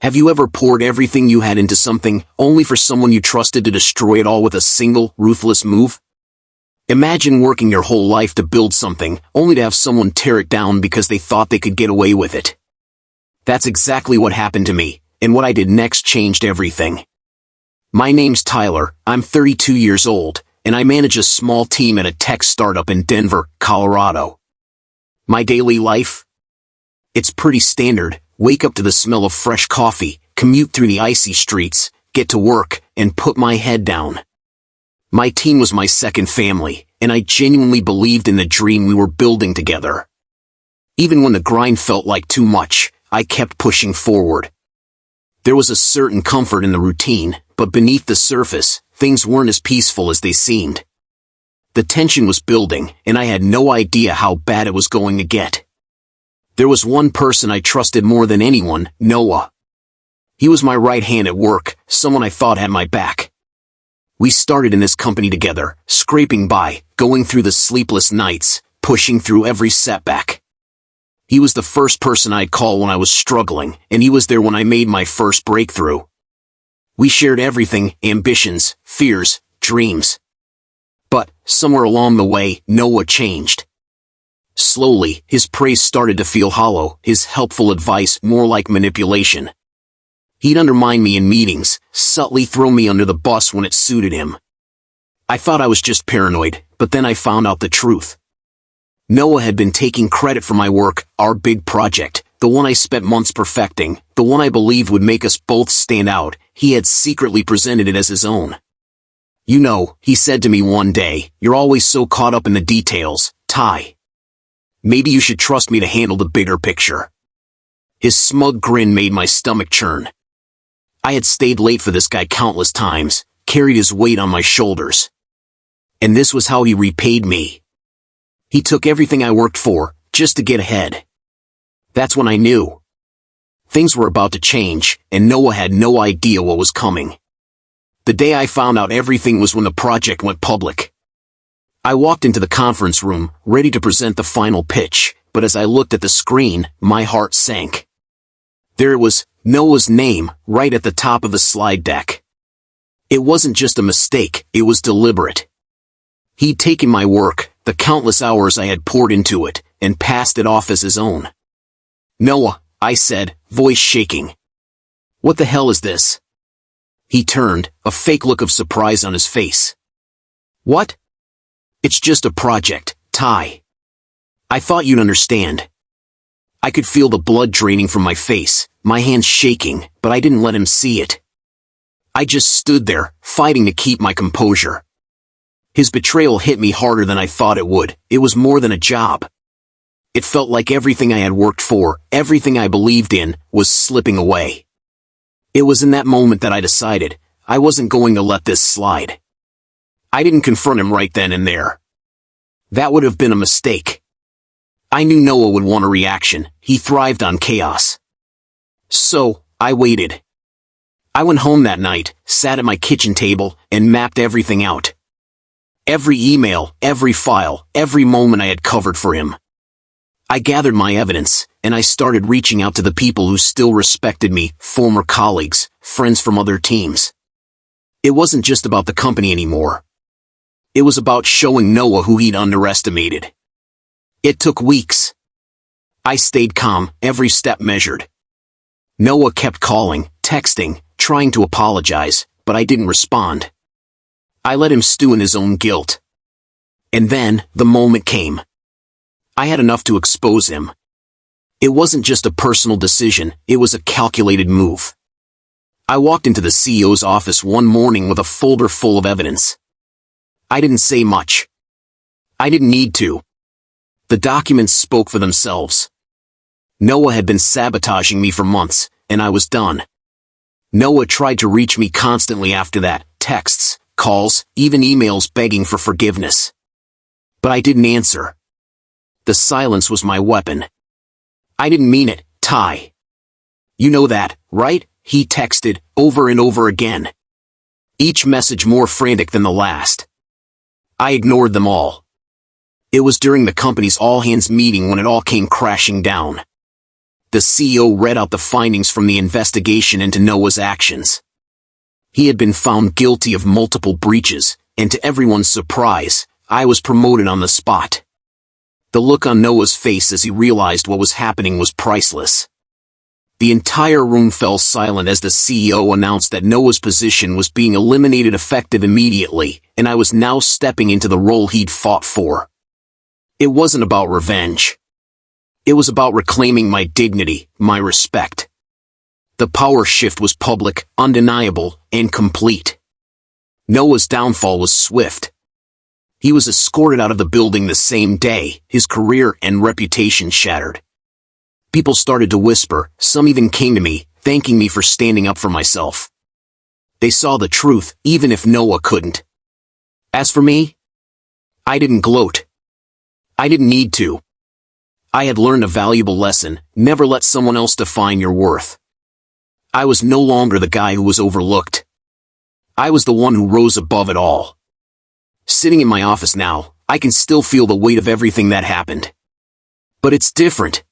Have you ever poured everything you had into something, only for someone you trusted to destroy it all with a single, ruthless move? Imagine working your whole life to build something, only to have someone tear it down because they thought they could get away with it. That's exactly what happened to me, and what I did next changed everything. My name's Tyler, I'm 32 years old, and I manage a small team at a tech startup in Denver, Colorado. My daily life? It's pretty standard. Wake up to the smell of fresh coffee, commute through the icy streets, get to work, and put my head down. My team was my second family, and I genuinely believed in the dream we were building together. Even when the grind felt like too much, I kept pushing forward. There was a certain comfort in the routine, but beneath the surface, things weren't as peaceful as they seemed. The tension was building, and I had no idea how bad it was going to get. There was one person I trusted more than anyone, Noah. He was my right hand at work, someone I thought had my back. We started in this company together, scraping by, going through the sleepless nights, pushing through every setback. He was the first person I'd call when I was struggling, and he was there when I made my first breakthrough. We shared everything, ambitions, fears, dreams. But, somewhere along the way, Noah changed. Slowly, his praise started to feel hollow, his helpful advice more like manipulation. He'd undermine me in meetings, subtly throw me under the bus when it suited him. I thought I was just paranoid, but then I found out the truth. Noah had been taking credit for my work, our big project, the one I spent months perfecting, the one I believed would make us both stand out. He had secretly presented it as his own. You know, he said to me one day, "You're always so caught up in the details, Ty. Maybe you should trust me to handle the bigger picture." His smug grin made my stomach churn. I had stayed late for this guy countless times, carried his weight on my shoulders. And this was how he repaid me. He took everything I worked for, just to get ahead. That's when I knew. Things were about to change, and Noah had no idea what was coming. The day I found out everything was when the project went public. I walked into the conference room, ready to present the final pitch, but as I looked at the screen, my heart sank. There it was, Noah's name, right at the top of the slide deck. It wasn't just a mistake, it was deliberate. He'd taken my work, the countless hours I had poured into it, and passed it off as his own. "Noah," I said, voice shaking. "What the hell is this?" He turned, a fake look of surprise on his face. "What?" "It's just a project, Ty. I thought you'd understand." I could feel the blood draining from my face, my hands shaking, but I didn't let him see it. I just stood there, fighting to keep my composure. His betrayal hit me harder than I thought it would. It was more than a job. It felt like everything I had worked for, everything I believed in, was slipping away. It was in that moment that I decided, I wasn't going to let this slide. I didn't confront him right then and there. That would have been a mistake. I knew Noah would want a reaction. He thrived on chaos. So, I waited. I went home that night, sat at my kitchen table, and mapped everything out. Every email, every file, every moment I had covered for him. I gathered my evidence, and I started reaching out to the people who still respected me, former colleagues, friends from other teams. It wasn't just about the company anymore. It was about showing Noah who he'd underestimated. It took weeks. I stayed calm, every step measured. Noah kept calling, texting, trying to apologize, but I didn't respond. I let him stew in his own guilt. And then, the moment came. I had enough to expose him. It wasn't just a personal decision, it was a calculated move. I walked into the CEO's office one morning with a folder full of evidence. I didn't say much. I didn't need to. The documents spoke for themselves. Noah had been sabotaging me for months, and I was done. Noah tried to reach me constantly after that, texts, calls, even emails begging for forgiveness. But I didn't answer. The silence was my weapon. I didn't mean it, Ty. You know that, right? He texted, over and over again. Each message more frantic than the last. I ignored them all. It was during the company's all-hands meeting when it all came crashing down. the CEO read out the findings from the investigation into Noah's actions. He had been found guilty of multiple breaches, and to everyone's surprise, I was promoted on the spot. The look on Noah's face as he realized what was happening was priceless. The entire room fell silent as the CEO announced that Noah's position was being eliminated effective immediately, and I was now stepping into the role he'd fought for. It wasn't about revenge. It was about reclaiming my dignity, my respect. The power shift was public, undeniable, and complete. Noah's downfall was swift. He was escorted out of the building the same day, his career and reputation shattered. People started to whisper, some even came to me, thanking me for standing up for myself. They saw the truth, even if Noah couldn't. As for me, I didn't gloat. I didn't need to. I had learned a valuable lesson: never let someone else define your worth. I was no longer the guy who was overlooked. I was the one who rose above it all. Sitting in my office now, I can still feel the weight of everything that happened. But it's different.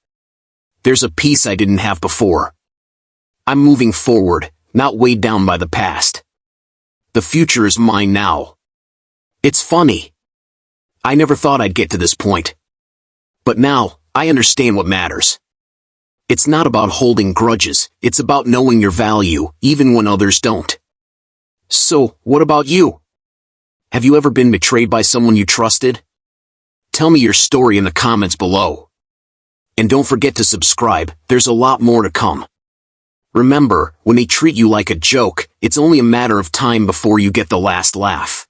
There's a peace I didn't have before. I'm moving forward, not weighed down by the past. The future is mine now. It's funny. I never thought I'd get to this point. But now, I understand what matters. It's not about holding grudges, it's about knowing your value, even when others don't. So, what about you? Have you ever been betrayed by someone you trusted? Tell me your story in the comments below. And don't forget to subscribe, there's a lot more to come. Remember, when they treat you like a joke, it's only a matter of time before you get the last laugh.